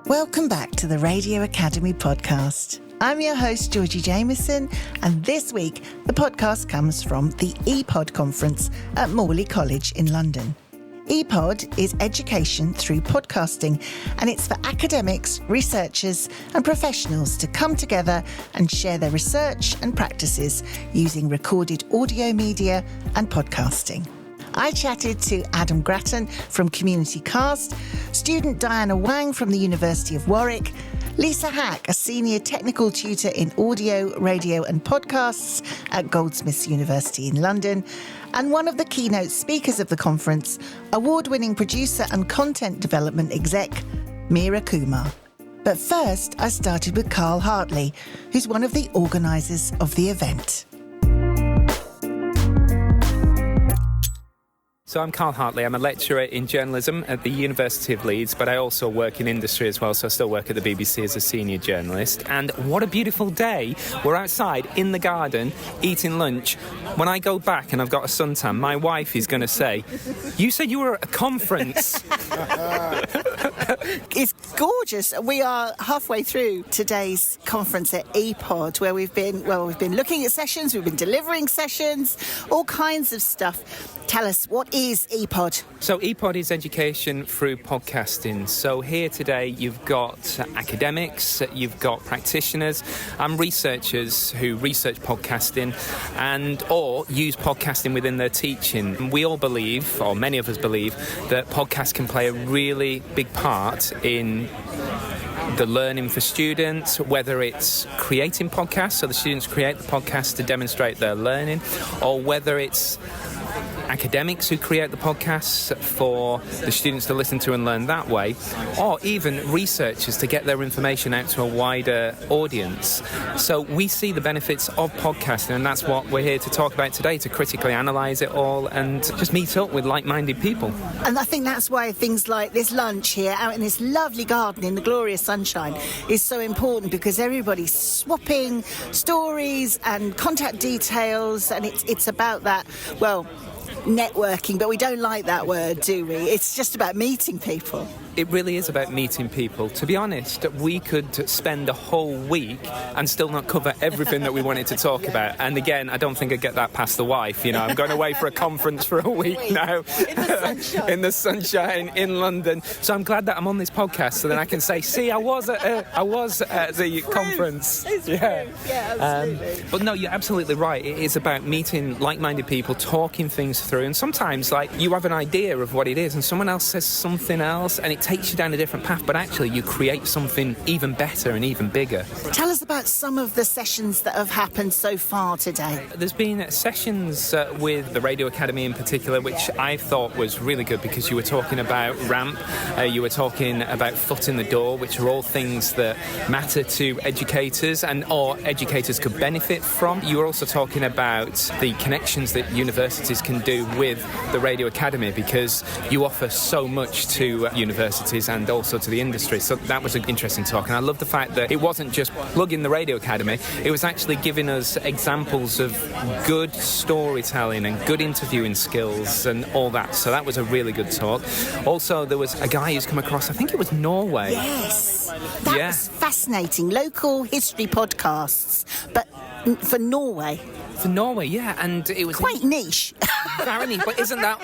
Welcome back to the Radio Academy podcast. I'm your host, Georgy Jameson, and this week the podcast comes from the EPOD Conference at Morley College in London. EPOD is education through podcasting, and it's for academics, researchers and professionals to come together and share their research and practices using recorded audio media and podcasting. I chatted to Adam Grattan from Community Cast, student Diana Wang from the University of Warwick, Lisa Hack, a senior technical tutor in audio, radio and podcasts at Goldsmiths University in London, and one of the keynote speakers of the conference, award-winning producer and content development exec, Meera Kumar. But first, I started with Carl Hartley, who's one of the organisers of the event. So I'm Carl Hartley. I'm a lecturer in journalism at the University of Leeds, but I also work in industry as well, so I still work at the BBC as a senior journalist. And what a beautiful day. We're outside in the garden eating lunch. When I go back and I've got a suntan, my wife is going to say, "You said you were at a conference." It's gorgeous. We are halfway through today's conference at EPOD, where we've been looking at sessions, we've been delivering sessions, all kinds of stuff. Tell us, what is EPOD? So EPOD is education through podcasting. So here today you've got academics, you've got practitioners and researchers who research podcasting and or use podcasting within their teaching. We all believe, or many of us believe, that podcasts can play a really big part in the learning for students, whether it's creating podcasts, so the students create the podcast to demonstrate their learning, or whether it's academics who create the podcasts for the students to listen to and learn that way, or even researchers to get their information out to a wider audience. So we see the benefits of podcasting, and that's what we're here to talk about today, to critically analyse it all and just meet up with like-minded people. And I think that's why things like this lunch here out in this lovely garden in the glorious sunshine is so important, because everybody's swapping stories and contact details, and it's about that, networking, but we don't like that word, do we? It's just about meeting people. It really is about meeting people. To be honest, we could spend a whole week and still not cover everything that we wanted to talk about. And again, I don't think I'd get that past the wife. You know, I'm going away for a conference for a week now. In the sunshine. In the sunshine in London. So I'm glad that I'm on this podcast, so then I can say, see, I was at the conference. It's true. Yeah, absolutely. But no, you're absolutely right. It is about meeting like-minded people, talking things through. And sometimes, you have an idea of what it is, and someone else says something else, and it takes you down a different path, but actually you create something even better and even bigger. Tell us about some of the sessions that have happened so far today. There's been sessions with the Radio Academy in particular, which I thought was really good, because you were talking about RAMP, you were talking about foot in the door, which are all things that matter to educators or educators could benefit from. You were also talking about the connections that universities can do with the Radio Academy, because you offer so much to universities and also to the industry. So that was an interesting talk, and I love the fact that it wasn't just plugging the Radio Academy, it was actually giving us examples of good storytelling and good interviewing skills and all that. So that was a really good talk. Also, there was a guy who's come across, I think it was Norway. Yes, that was fascinating. Local history podcasts, but for Norway. For Norway, yeah, and it was quite niche. Very niche, but isn't that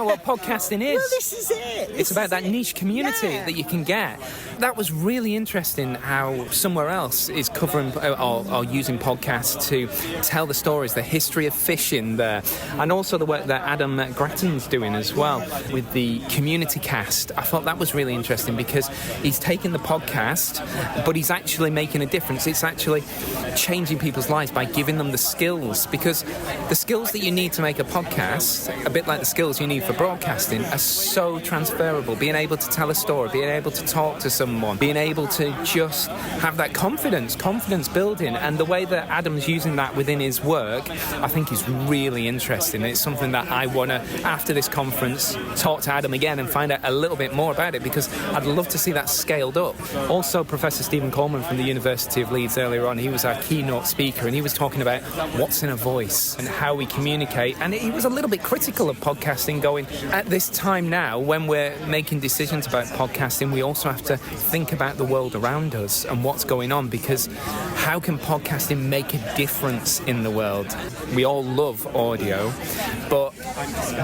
what podcasting is? Well, this is it. It's about that niche community that you can get. That was really interesting how somewhere else is covering or using podcasts to tell the stories, the history of fishing there, and also the work that Adam Grattan's doing as well with the Community Cast. I thought that was really interesting, because he's taken the podcast, but he's actually making a difference. It's actually changing people's lives by giving them the skills, because the skills that you need to make a podcast, a bit like the skills you need for broadcasting, are so transferable. Being able to tell a story, being able to talk to someone, being able to just have that confidence building, and the way that Adam's using that within his work, I think is really interesting. It's something that I want to, after this conference, talk to Adam again and find out a little bit more about it, because I'd love to see that scaled up. Also, Professor Stephen Coleman from the University of Leeds earlier on, he was our keynote speaker, and he was talking about what's in a voice and how we communicate, and he was a little bit critical of podcasting, going, at this time now, when we're making decisions about podcasting, we also have to think about the world around us and what's going on, because how can podcasting make a difference in the world? We all love audio, but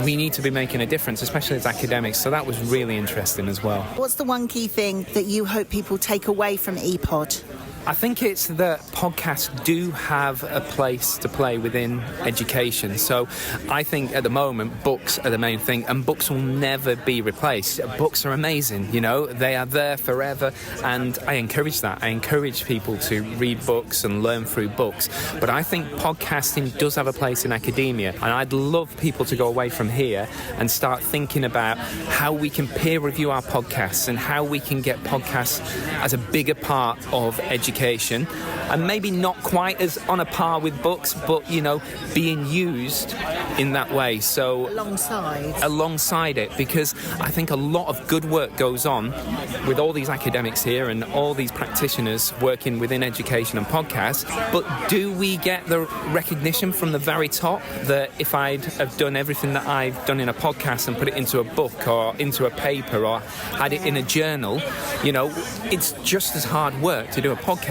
we need to be making a difference, especially as academics. So that was really interesting as well. What's the one key thing that you hope people take away from EPOD? I think it's that podcasts do have a place to play within education. So I think at the moment books are the main thing, and books will never be replaced. Books are amazing, they are there forever, and I encourage that. I encourage people to read books and learn through books. But I think podcasting does have a place in academia, and I'd love people to go away from here and start thinking about how we can peer review our podcasts and how we can get podcasts as a bigger part of education. And maybe not quite as on a par with books, but being used in that way. So alongside it, because I think a lot of good work goes on with all these academics here and all these practitioners working within education and podcasts. But do we get the recognition from the very top that if I'd have done everything that I've done in a podcast and put it into a book or into a paper or had it in a journal, it's just as hard work to do a podcast.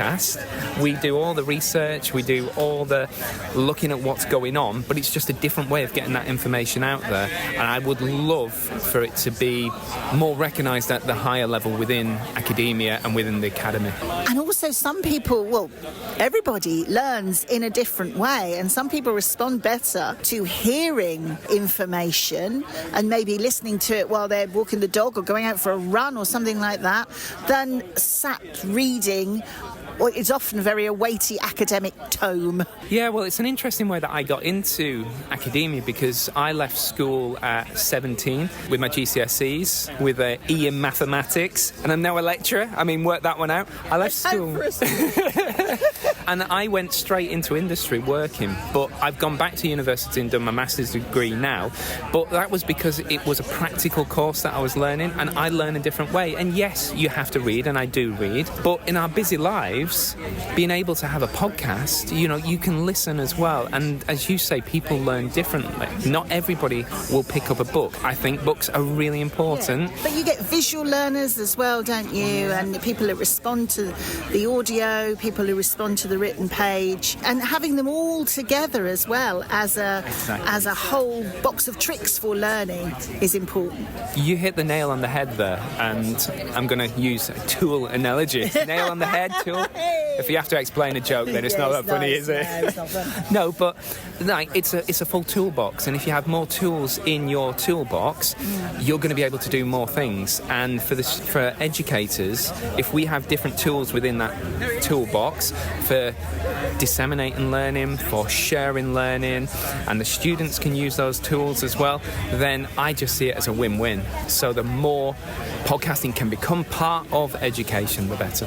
We do all the research, we do all the looking at what's going on, but it's just a different way of getting that information out there. And I would love for it to be more recognised at the higher level within academia and within the academy. And also some people, everybody learns in a different way, and some people respond better to hearing information and maybe listening to it while they're walking the dog or going out for a run or something like that than sat reading. Well, it's often a very weighty academic tome. Yeah, well, it's an interesting way that I got into academia, because I left school at 17 with my GCSEs with an E in mathematics, and I'm now a lecturer. Work that one out. I left school. And I went straight into industry working, but I've gone back to university and done my master's degree now. But that was because it was a practical course that I was learning, and I learn a different way. And yes, you have to read, and I do read, but in our busy lives, being able to have a podcast, you can listen as well. And as you say, people learn differently. Not everybody will pick up a book. I think books are really important. Yeah. But you get visual learners as well, don't you? And people who respond to the audio, people who respond to the written page, and having them all together as well as a whole box of tricks for learning is important. You hit the nail on the head there, and I'm going to use a tool analogy. Nail on the head, tool. If you have to explain a joke, then it's not that funny, is it? No, it's not funny. No, but it's a full toolbox, and if you have more tools in your toolbox, you're going to be able to do more things. And for educators, if we have different tools within that toolbox for disseminating learning, for sharing learning, and the students can use those tools as well, then I just see it as a win-win. So the more podcasting can become part of education, the better.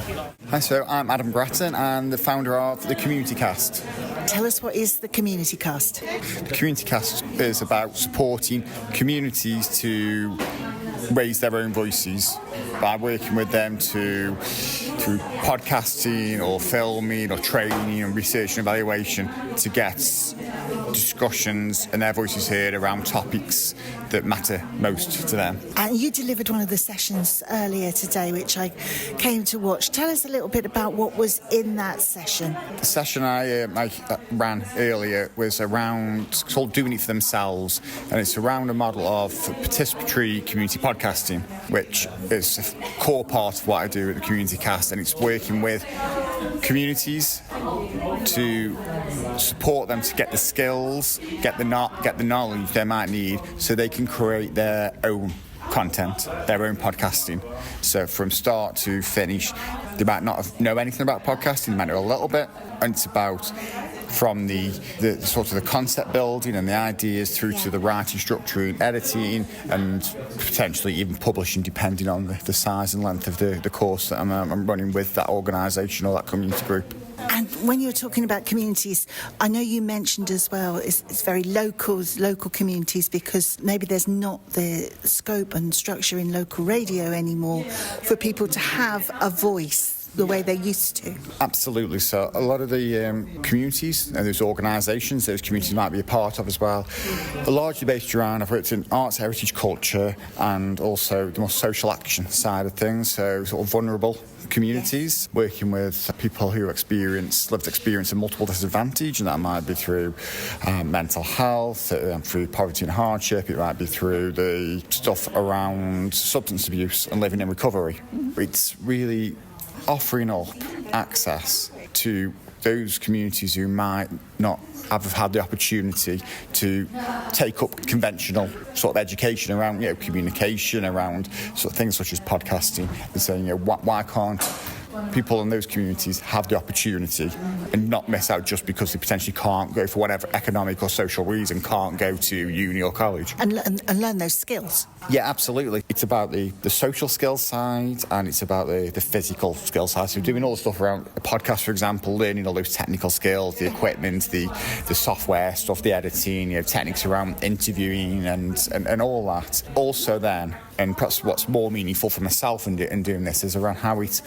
Hi, so I'm Adam Grattan and the founder of the Community Cast. Tell us, what is the Community Cast? The Community Cast is about supporting communities to raise their own voices by working with them through podcasting or filming or training and research and evaluation to get discussions and their voices heard around topics that matter most to them. And you delivered one of the sessions earlier today, which I came to watch. Tell us a little bit about what was in that session. The session I ran earlier was around, it's called Doing It For Themselves, and it's around a model of participatory community podcasting, which is a core part of what I do at the Community Cast, and it's working with communities to support them to get the skills, get the knowledge they might need so they can create their own content, their own podcasting. So from start to finish, they might not know anything about podcasting, they might know a little bit, and it's about from the sort of the concept building and the ideas through to the writing, structuring, editing, and potentially even publishing, depending on the size and length of the course that I'm running with that organisation or that community group. And when you're talking about communities, I know you mentioned as well, it's very local communities, because maybe there's not the scope and structure in local radio anymore for people to have a voice the way they used to? Absolutely. So a lot of the communities and those organisations, those communities might be a part of as well, are largely based around, I've worked in arts, heritage, culture, and also the more social action side of things, so sort of vulnerable communities, working with people who lived experience of multiple disadvantage, and that might be through mental health, through poverty and hardship, it might be through the stuff around substance abuse and living in recovery. It's really offering up access to those communities who might not have had the opportunity to take up conventional sort of education around, communication, around sort of things such as podcasting, and saying, why can't people in those communities have the opportunity and not miss out just because they potentially can't go, for whatever economic or social reason, can't go to uni or college. And learn those skills. Yeah, absolutely. It's about the social skills side, and it's about the physical skills side. So doing all the stuff around a podcast, for example, learning all those technical skills, the equipment, the software stuff, the editing, techniques around interviewing and all that. Also then, and perhaps what's more meaningful for myself in doing this, is around how it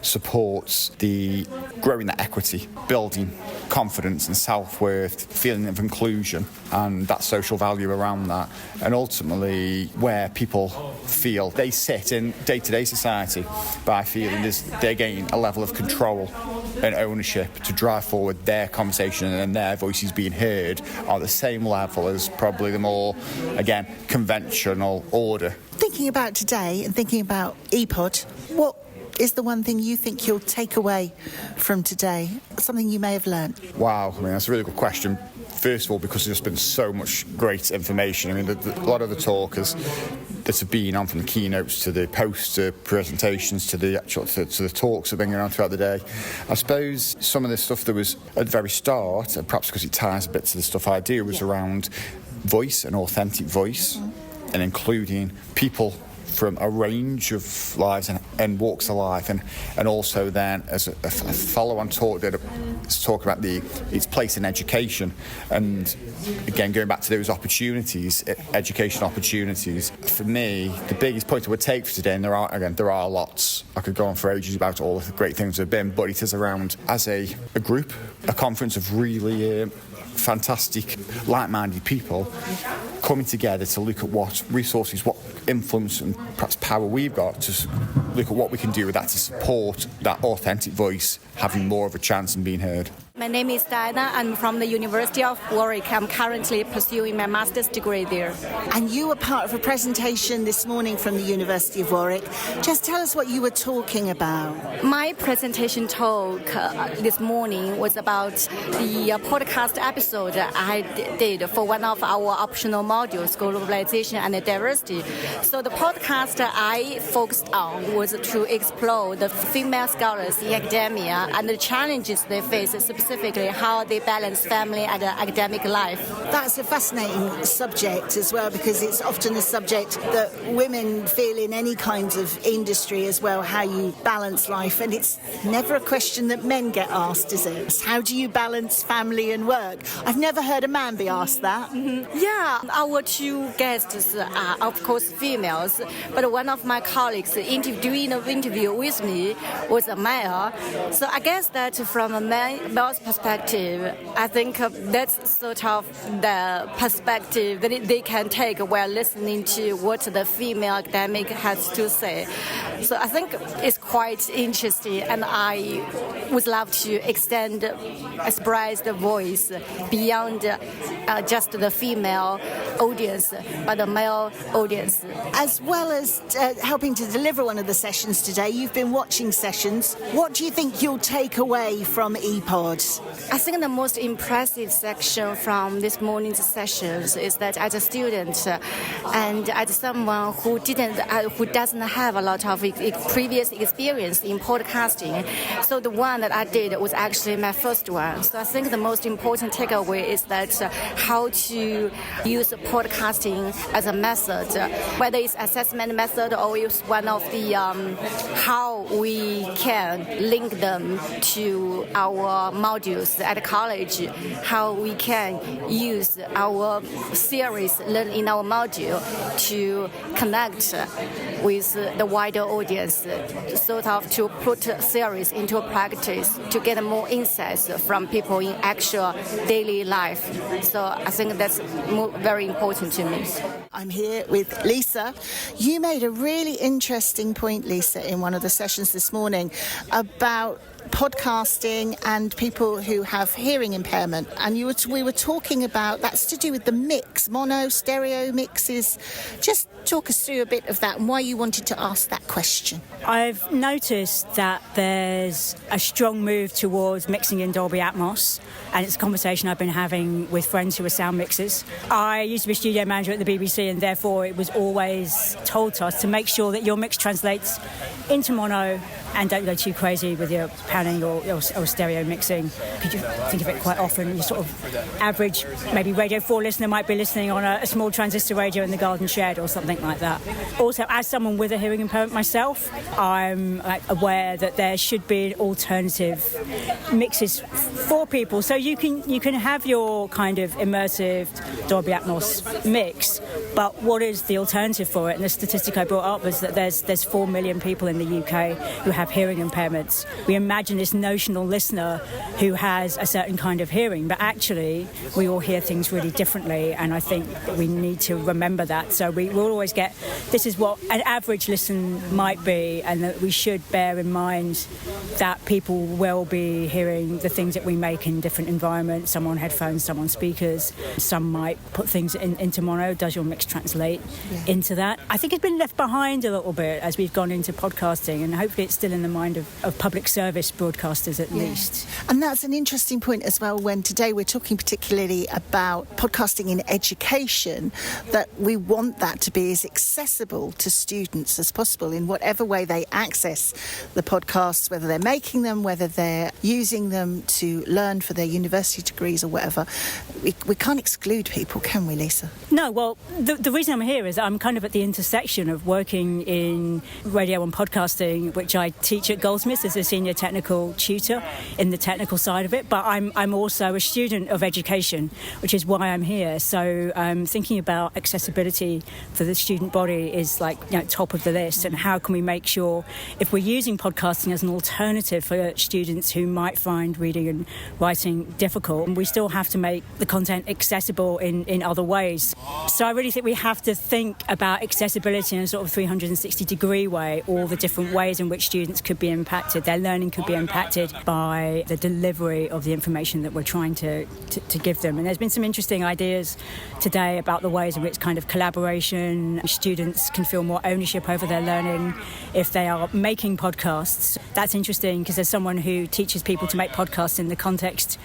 supports the growing that equity, building confidence and self-worth, feeling of inclusion and that social value around that, and ultimately where people feel they sit in day-to-day society by feeling they're gaining a level of control and ownership to drive forward their conversation and their voices being heard on the same level as probably the more, again, conventional order. Thinking about today and thinking about EPOD, what is the one thing you think you'll take away from today? Something you may have learned? Wow, that's a really good question. First of all, because there's been so much great information. A lot of the talkers that have been on, from the keynotes to the poster presentations to the actual to the talks that have been going on throughout the day. I suppose some of the stuff that was at the very start, and perhaps because it ties a bit to the stuff I do, was around voice and authentic voice, and including people from a range of lives and walks of life, and also then as a follow-on talk that is talking about its place in education, and again going back to those opportunities, education opportunities. For me, the biggest point I would take for today, and there are lots, I could go on for ages about all the great things that have been, but it is around, as a group, a conference of really fantastic, like-minded people coming together to look at what resources, what influence and perhaps power we've got to look at what we can do with that to support that authentic voice having more of a chance in being heard. My name is Diana. I'm from the University of Warwick. I'm currently pursuing my master's degree there. And you were part of a presentation this morning from the University of Warwick. Just tell us what you were talking about. My presentation talk this morning was about the podcast episode I did for one of our optional modules, globalization and diversity. So the podcast I focused on was to explore the female scholars in academia and the challenges they face, specifically how they balance family and academic life. That's a fascinating subject as well, because it's often a subject that women feel in any kinds of industry as well, how you balance life. And it's never a question that men get asked, is it? How do you balance family and work? I've never heard a man be asked that. Mm-hmm. Yeah, our two guests are, of course, females, but one of my colleagues doing an interview with me was a male. So I guess that from a male's perspective, I think that's sort of the perspective that they can take while listening to what the female academic has to say. So I think it's quite interesting, and I would love to express the voice beyond just the female audience, but the male audience. As well as helping to deliver one of the sessions today, you've been watching sessions. What do you think you'll take away from EPOD? I think the most impressive section from this morning's sessions is that as a student and as someone who doesn't have a lot of previous experience in podcasting, so the one that I did was actually my first one. So I think the most important takeaway is that how to use podcasting as a method, whether it's assessment method or it's one of the how we can link them to our module modules at college, how we can use our series learned in our module to connect with the wider audience, sort of to put theories into practice, to get more insights from people in actual daily life. So I think that's very important to me. I'm here with Lisa. You made a really interesting point, Lisa, in one of the sessions this morning about podcasting and people who have hearing impairment, and we were talking about that's to do with the mix, mono, stereo mixes. Just talk us through a bit of that and why you wanted to ask that question. I've noticed that there's a strong move towards mixing in Dolby Atmos, and it's a conversation I've been having with friends who are sound mixers. I used to be a studio manager at the BBC, and therefore it was always told to us to make sure that your mix translates into mono and don't go too crazy with your panning or stereo mixing. Because you think of it quite often, your sort of average, maybe Radio 4 listener might be listening on a small transistor radio in the garden shed or something like that. Also, as someone with a hearing impairment myself, I'm aware that there should be alternative mixes for people. So you can have your kind of immersive Dolby Atmos mix, but what is the alternative for it? And the statistic I brought up was that there's 4 million people in the UK who have hearing impairments. We imagine this notional listener who has a certain kind of hearing, but actually we all hear things really differently, and I think we need to remember that. So we will always get, this is what an average listen might be, and that we should bear in mind that people will be hearing the things that we make in different environments, some on headphones, some on speakers, some might put things into mono. Does your mix translate into that? I think it's been left behind a little bit as we've gone into podcasting, and hopefully it's still in the mind of public service broadcasters at least. And that's an interesting point as well, when today we're talking particularly about podcasting in education, that we want that to be as accessible to students as possible in whatever way they access the podcasts, whether they're making them, whether they're using them to learn for their university degrees or whatever. We can't exclude people, can we, Lisa? No, well, the reason I'm here is I'm kind of at the intersection of working in radio and podcasting, which I teach at Goldsmiths as a senior technical tutor in the technical side of it, but I'm also a student of education, which is why I'm here. So thinking about accessibility for the student body is top of the list, and how can we make sure, if we're using podcasting as an alternative for students who might find reading and writing difficult, we still have to make the content accessible in other ways. So I really think we have to think about accessibility in a sort of 360-degree way, all the different ways in which students could be impacted, their learning could be impacted by the delivery of the information that we're trying to give them. And there's been some interesting ideas today about the ways in which kind of collaboration, students can feel more ownership over their learning if they are making podcasts. That's interesting because there's someone who teaches people to make podcasts in the context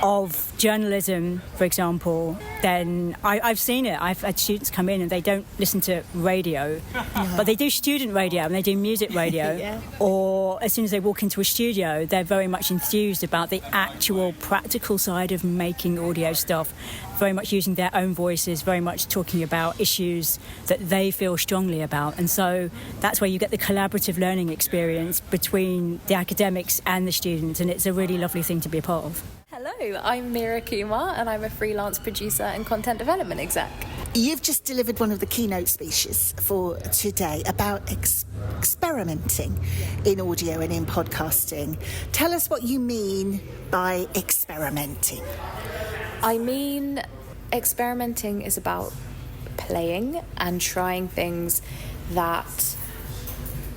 of journalism, for example. Then I've seen it. I've had students come in and they don't listen to radio, but they do student radio and they do music radio. Or as soon as they walk into a studio, they're very much enthused about the actual practical side of making audio stuff, very much using their own voices, very much talking about issues that they feel strongly about. And so that's where you get the collaborative learning experience between the academics and the students, and it's a really lovely thing to be a part of. Hello, I'm Mira Kumar and I'm a freelance producer and content development exec. You've just delivered one of the keynote speeches for today about experimenting in audio and in podcasting. Tell us what you mean by experimenting. I mean, experimenting is about playing and trying things that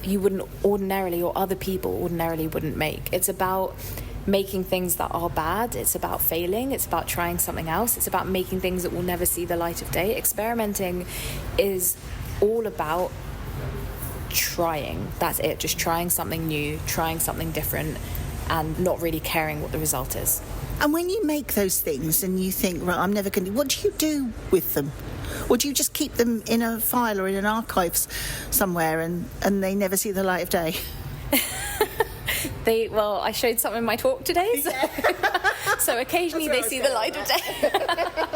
you wouldn't ordinarily, or other people ordinarily wouldn't make. It's about making things that are bad. It's about failing. It's about trying something else. It's about making things that will never see the light of day. Experimenting is all about trying. That's it. Just trying something new, trying something different, and not really caring what the result is. And when you make those things and you think, right, I'm never going to... What do you do with them? Or do you just keep them in a file or in an archive somewhere and they never see the light of day? I showed some in my talk today, so occasionally they see the light of day.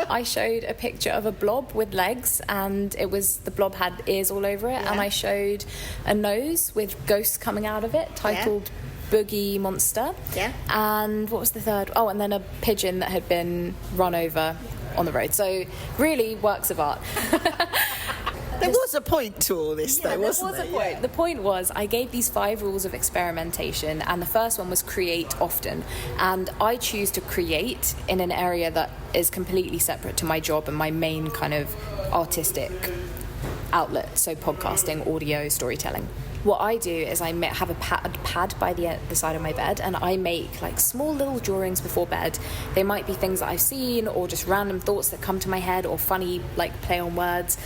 I showed a picture of a blob with legs, and the blob had ears all over it, and I showed a nose with ghosts coming out of it, titled Boogie Monster. Yeah. And what was the third? Oh, and then a pigeon that had been run over on the road. So really works of art. There was a point to all this, though, wasn't there? There was a point. Yeah. The point was I gave these 5 rules of experimentation, and the first one was create often. And I choose to create in an area that is completely separate to my job and my main kind of artistic outlet, so podcasting, audio, storytelling. What I do is I have a pad by the side of my bed, and I make like small little drawings before bed. They might be things that I've seen, or just random thoughts that come to my head, or funny like play on words.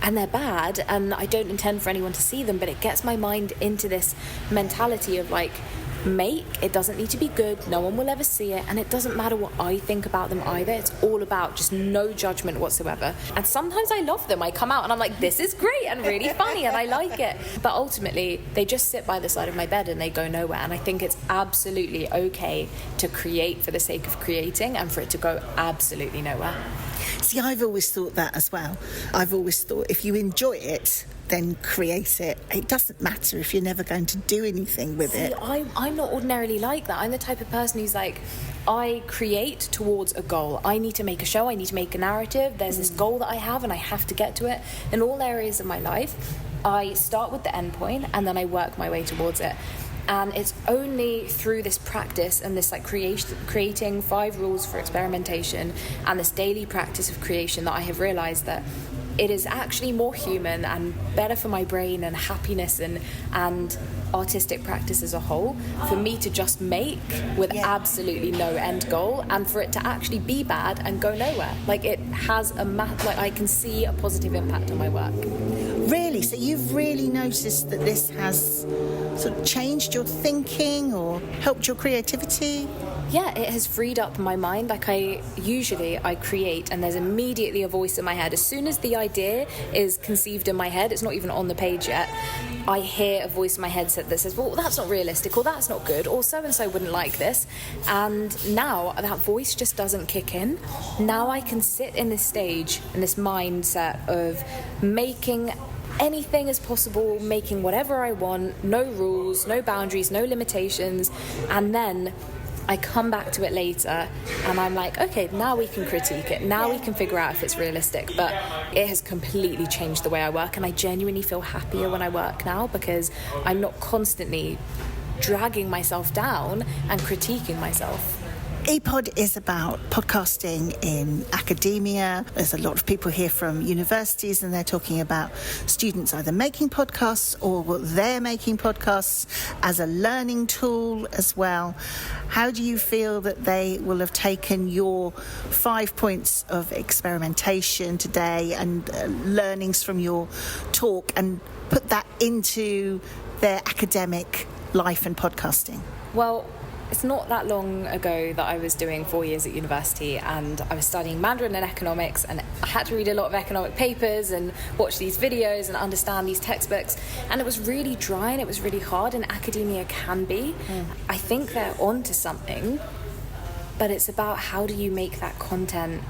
And they're bad, and I don't intend for anyone to see them, but it gets my mind into this mentality of like, it doesn't need to be good, no one will ever see it, and it doesn't matter what I think about them either. It's all about just no judgment whatsoever. And sometimes I love them. I come out and I'm like, this is great and really funny and I like it. But ultimately, they just sit by the side of my bed and they go nowhere. And I think it's absolutely okay to create for the sake of creating and for it to go absolutely nowhere. See, I've always thought that as well. I've always thought if you enjoy it, then create it. It doesn't matter if you're never going to do anything with it. I'm not ordinarily like that. I'm the type of person who's like, I create towards a goal. I need to make a show, I need to make a narrative. There's this goal that I have and I have to get to it. In all areas of my life, I start with the end point and then I work my way towards it. And it's only through this practice and this like creating 5 rules for experimentation and this daily practice of creation that I have realized that it is actually more human and better for my brain and happiness and artistic practice as a whole for me to just make with absolutely no end goal, and for it to actually be bad and go nowhere. Like it has like I can see a positive impact on my work. Really? So you've really noticed that this has sort of changed your thinking or helped your creativity? Yeah, it has freed up my mind. Like I create and there's immediately a voice in my head. As soon as the idea is conceived in my head, it's not even on the page yet, I hear a voice in my head that says, well, that's not realistic, or that's not good, or so-and-so wouldn't like this. And now that voice just doesn't kick in. Now I can sit in this stage, in this mindset of making anything as possible, making whatever I want, no rules, no boundaries, no limitations, and then I come back to it later and I'm like, okay, now we can critique it. Now we can figure out if it's realistic. But it has completely changed the way I work, and I genuinely feel happier when I work now because I'm not constantly dragging myself down and critiquing myself. EPOD is about podcasting in academia. There's a lot of people here from universities and they're talking about students either making podcasts or they're making podcasts as a learning tool as well. How do you feel that they will have taken your 5 points of experimentation today and learnings from your talk and put that into their academic life and podcasting? Well, it's not that long ago that I was doing 4 years at university, and I was studying Mandarin and economics, and I had to read a lot of economic papers and watch these videos and understand these textbooks, and it was really dry and it was really hard, and academia can be. I think they're onto something, but it's about how do you make that content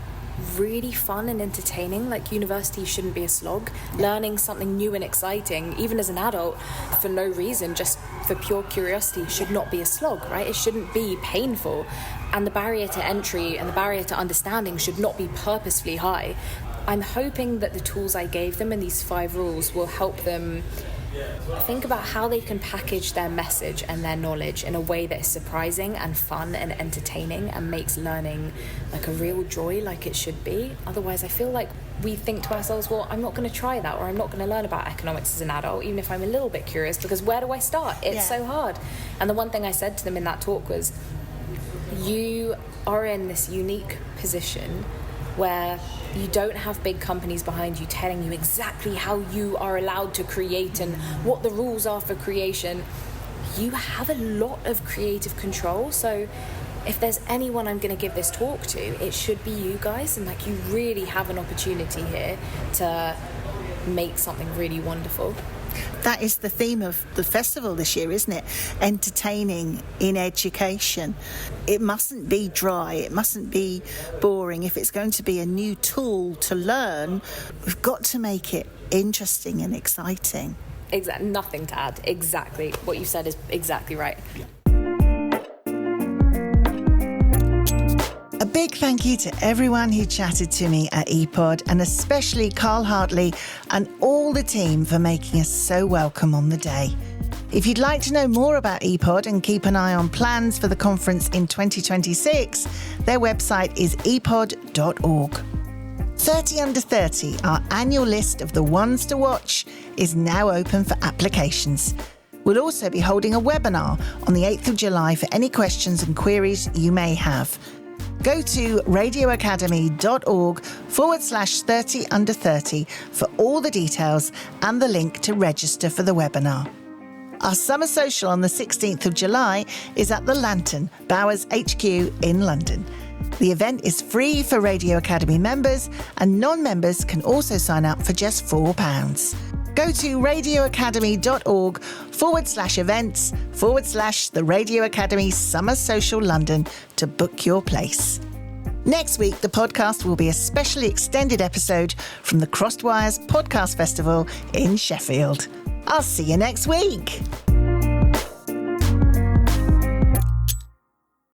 really fun and entertaining. Like, university shouldn't be a slog. Learning something new and exciting, even as an adult, for no reason, just for pure curiosity, should not be a slog, right? It shouldn't be painful. And the barrier to entry and the barrier to understanding should not be purposefully high. I'm hoping that the tools I gave them in these 5 rules will help them think about how they can package their message and their knowledge in a way that is surprising and fun and entertaining and makes learning like a real joy, like it should be. Otherwise, I feel like we think to ourselves, well, I'm not going to try that, or I'm not going to learn about economics as an adult, even if I'm a little bit curious, because where do I start? It's so hard. And the one thing I said to them in that talk was, you are in this unique position where you don't have big companies behind you telling you exactly how you are allowed to create and what the rules are for creation. You have a lot of creative control. So if there's anyone I'm going to give this talk to, it should be you guys. And like, you really have an opportunity here to make something really wonderful. That is the theme of the festival this year, isn't it? Entertaining in education. It mustn't be dry, it mustn't be boring. If it's going to be a new tool to learn, we've got to make it interesting and exciting. Nothing to add. Exactly. What you said is exactly right. big thank you to everyone who chatted to me at EPOD, and especially Carl Hartley and all the team for making us so welcome on the day. If you'd like to know more about EPOD and keep an eye on plans for the conference in 2026, their website is epod.org. 30 Under 30, our annual list of the ones to watch, is now open for applications. We'll also be holding a webinar on the 8th of July for any questions and queries you may have. Go to radioacademy.org/30 Under 30 for all the details and the link to register for the webinar. Our summer social on the 16th of July is at the Lantern, Bowers HQ in London. The event is free for Radio Academy members, and non-members can also sign up for just £4. Go to radioacademy.org/events/the Radio Academy Summer Social London to book your place. Next week, the podcast will be a specially extended episode from the Crossed Wires Podcast Festival in Sheffield. I'll see you next week.